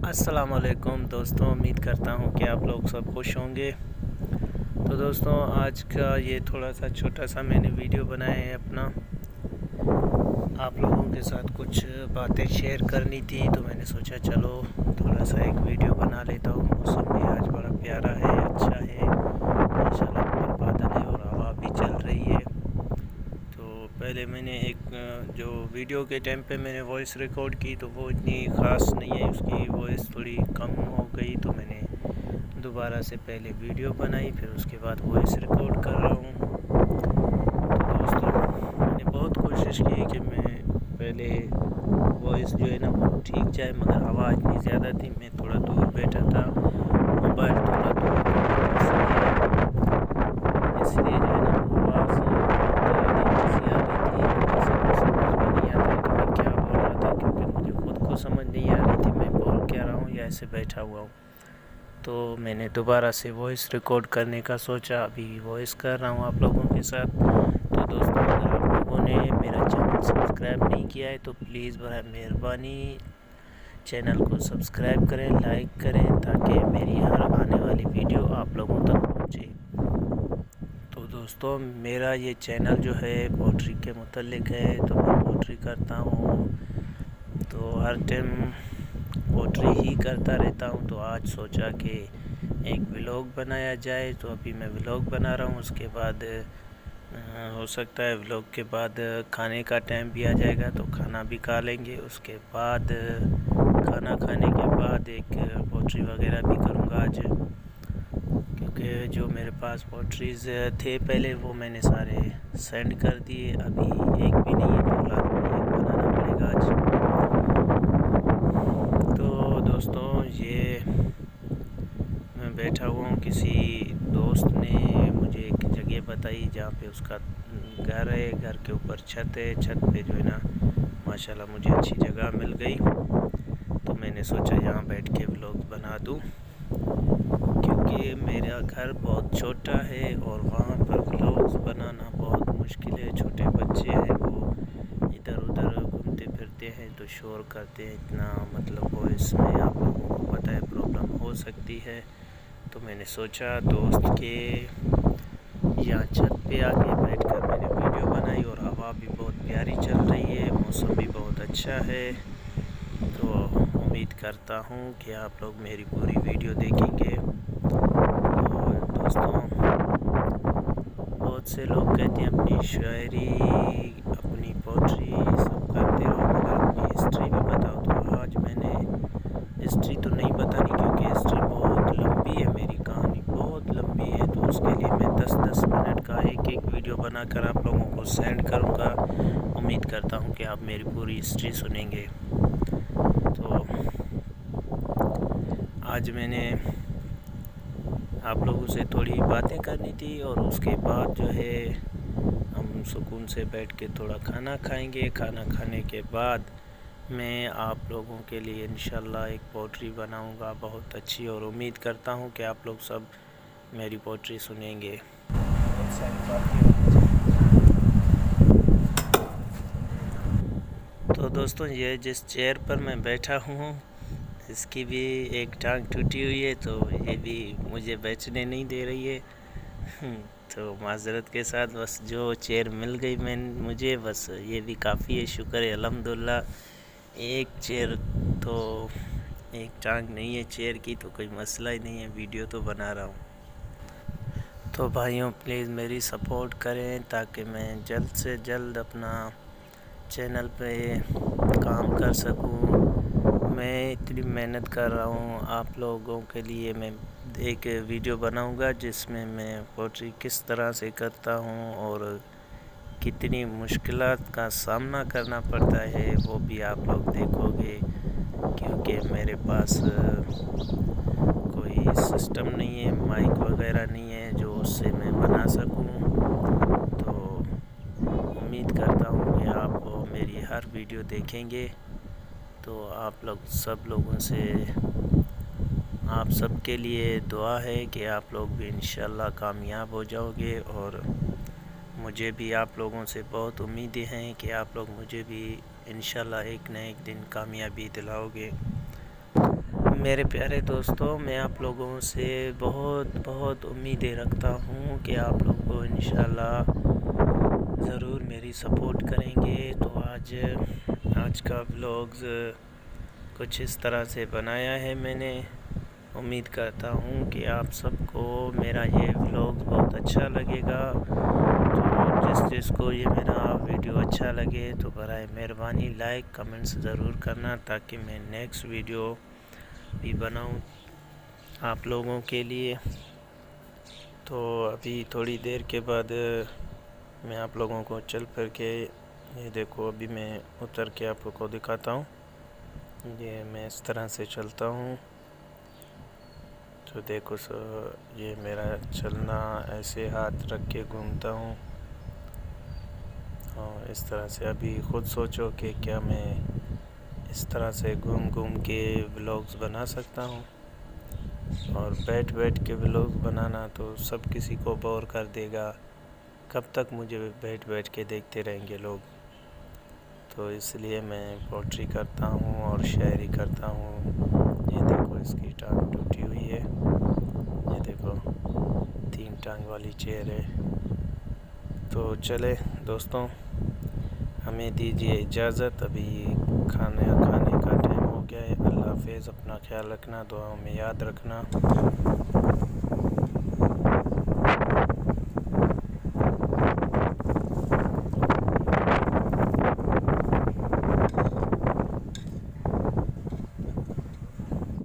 السلام علیکم دوستوں، امید کرتا ہوں کہ آپ لوگ سب خوش ہوں گے۔ تو دوستوں، آج کا یہ تھوڑا سا چھوٹا سا میں نے ویڈیو بنایا ہے اپنا، آپ لوگوں کے ساتھ کچھ باتیں شیئر کرنی تھی، تو میں نے سوچا چلو تھوڑا سا ایک ویڈیو بنا لیتا ہوں۔ موسم بھی آج بڑا پیارا ہے، اچھا ہے ماشاءاللہ، اوپر بادل ہے اور ہوا بھی چل رہی ہے۔ تو پہلے میں نے ایک جو ویڈیو کے ٹائم پہ میں نے وائس ریکارڈ کی تو وہ اتنی خاص نہیں ہے، اس کی وائس تھوڑی کم ہو گئی، تو میں نے دوبارہ سے پہلے ویڈیو بنائی، پھر اس کے بعد وائس ریکارڈ کر رہا ہوں۔ تو دوستوں، میں نے بہت کوشش کی کہ میں پہلے وائس جو ہے نا وہ ٹھیک جائے، مگر ہوا اتنی زیادہ تھی، میں تھوڑا دور بیٹھا تھا، موبائل تھوڑا دور تھا، اس لیے جو ہے نا آواز آ رہی تھی، کسی کو سمجھ میں نہیں آتا کہ میں کیا بول رہا تھا، کیونکہ مجھے خود کو سمجھ نہیں آ رہی تھی میں بول کیا رہا ہوں یا ایسے بیٹھا ہوا ہوں۔ تو میں نے دوبارہ سے وائس ریکارڈ کرنے کا سوچا، ابھی وائس کر رہا ہوں آپ لوگوں کے ساتھ۔ تو دوستوں، اگر آپ لوگوں نے میرا چینل سبسکرائب نہیں کیا ہے تو پلیز برائے مہربانی چینل کو سبسکرائب کریں، لائک کریں، تاکہ میری ہر آنے والی ویڈیو آپ لوگوں تک پہنچے۔ تو دوستوں، میرا یہ چینل جو ہے پوٹری کے متعلق ہے، تو میں پوٹری کرتا ہوں، تو ہر ٹائم پوٹری ہی کرتا رہتا ہوں۔ تو آج سوچا کہ ایک ولاگ بنایا جائے، تو ابھی میں ولاگ بنا رہا ہوں، اس کے بعد ہو سکتا ہے ولاگ کے بعد کھانے کا ٹائم بھی آ جائے گا تو کھانا بھی کھا لیں گے، اس کے بعد کھانا کھانے کے بعد ایک پوٹری وغیرہ بھی کروں گا آج، کیونکہ جو میرے پاس پوٹریز تھے پہلے وہ میں نے سارے سینڈ کر دیے، ابھی ایک بھی نہیں ہے، تو لازمی ایک بنانا پڑے گا آج۔ تو دوستوں، یہ میں بیٹھا ہوا ہوں، کسی دوست نے مجھے ایک جگہ بتائی جہاں پہ اس کا گھر ہے، گھر کے اوپر چھت ہے، چھت پہ جو ہے نا ماشاءاللہ مجھے اچھی جگہ مل گئی، تو میں نے سوچا یہاں بیٹھ کے ولاگ بنا دوں، کیونکہ میرا گھر بہت چھوٹا ہے اور وہاں پر ولاگز بنانا بہت مشکل ہے، چھوٹے بچے ہیں وہ ادھر ادھر گھومتے پھرتے ہیں تو شور کرتے ہیں اتنا، مطلب وہ اس میں آپ لوگوں کو پتہ ہے پرابلم ہو سکتی ہے۔ تو میں نے سوچا دوست کے یہاں چھت پہ آ کے بیٹھ کر میں نے ویڈیو بنائی، اور ہوا بھی بہت پیاری چل رہی ہے، موسم بھی بہت اچھا ہے، تو امید کرتا ہوں کہ آپ لوگ میری پوری ویڈیو دیکھیں گے۔ تو دوستوں، بہت سے لوگ کہتے ہیں اپنی شاعری، اپنی پوٹری سب کرتے ہو، مگر اپنی ہسٹری بھی بتاؤ، تو آج میں نے ہسٹری تو نہیں بتانی، کیونکہ ہسٹری بہت لمبی ہے، میری کہانی بہت لمبی ہے، تو اس کے لیے میں 10-10 منٹ کا ایک ویڈیو بنا کر آپ لوگوں کو سینڈ کروں گا، امید کرتا ہوں کہ آپ میری پوری ہسٹری سنیں گے۔ تو آج میں نے آپ لوگوں سے تھوڑی باتیں کرنی تھی، اور اس کے بعد جو ہے ہم سکون سے بیٹھ کے تھوڑا کھانا کھائیں گے، کھانا کھانے کے بعد میں آپ لوگوں کے لیے انشاءاللہ ایک پوٹری بناؤں گا بہت اچھی، اور امید کرتا ہوں کہ آپ لوگ سب میری پوٹری سنیں گے۔ بہت ساری باتیں تو دوستوں، یہ جس چیئر پر میں بیٹھا ہوں اس کی بھی ایک ٹانگ ٹوٹی ہوئی ہے، تو یہ بھی مجھے بیچنے نہیں دے رہی ہے، تو معذرت کے ساتھ بس جو چیئر مل گئی مجھے بس یہ بھی کافی ہے، شکر ہے الحمدللہ۔ ایک چیئر تو ایک ٹانگ نہیں ہے چیئر کی تو کوئی مسئلہ ہی نہیں ہے، ویڈیو تو بنا رہا ہوں۔ تو بھائیوں، پلیز میری سپورٹ کریں تاکہ میں جلد سے جلد اپنا چینل پہ کام کر سکوں۔ میں اتنی محنت کر رہا ہوں آپ لوگوں کے لیے، میں ایک ویڈیو بناؤں گا جس میں میں پوٹری کس طرح سے کرتا ہوں اور کتنی مشکلات کا سامنا کرنا پڑتا ہے وہ بھی آپ لوگ دیکھو گے، کیونکہ میرے پاس کوئی سسٹم نہیں ہے، مائک وغیرہ نہیں ہے جو اس سے میں بنا سکوں۔ تو امید کرتا ہوں کہ آپ میری ہر ویڈیو دیکھیں گے، تو آپ لوگ سب لوگوں سے آپ سب کے لیے دعا ہے کہ آپ لوگ بھی انشاءاللہ کامیاب ہو جاؤ گے، اور مجھے بھی آپ لوگوں سے بہت امیدیں ہیں کہ آپ لوگ مجھے بھی انشاءاللہ ایک نہ ایک دن کامیابی دلاؤ گے۔ میرے پیارے دوستوں، میں آپ لوگوں سے بہت امیدیں رکھتا ہوں کہ آپ لوگ کو انشاءاللہ ضرور میری سپورٹ کریں گے۔ تو آج کا ولاگز کچھ اس طرح سے بنایا ہے میں نے۔ امید کرتا ہوں کہ آپ سب کو میرا یہ ولاگ بہت اچھا لگے گا۔ تو جس کو یہ میرا ویڈیو اچھا لگے تو برائے مہربانی لائک کمنٹس ضرور کرنا، تاکہ میں نیکسٹ ویڈیو بھی بناؤں آپ لوگوں کے لیے۔ تو ابھی تھوڑی دیر کے بعد میں آپ لوگوں کو چل پھر کے یہ دیکھو، ابھی میں اتر کے آپ کو دکھاتا ہوں۔ یہ میں اس طرح سے چلتا ہوں، تو دیکھو یہ میرا چلنا ایسے ہاتھ رکھ کے گھومتا ہوں، اور اس طرح سے ابھی خود سوچو کہ کیا میں اس طرح سے گھوم کے ولاگز بنا سکتا ہوں۔ اور بیٹھ کے ولاگز بنانا تو سب کسی کو بور کر دے گا، کب تک مجھے بیٹھ کے دیکھتے رہیں گے لوگ۔ تو اس لیے میں پوئٹری کرتا ہوں اور شاعری کرتا ہوں۔ یہ دیکھو اس کی ٹانگ ٹوٹی ہوئی ہے، یہ دیکھو 3 ٹانگ والی چیئر ہے۔ تو چلے دوستوں، ہمیں دیجیے اجازت، ابھی کھانے کا ٹائم ہو گیا ہے۔ اللہ حافظ، اپنا خیال رکھنا، دعاؤں میں یاد رکھنا۔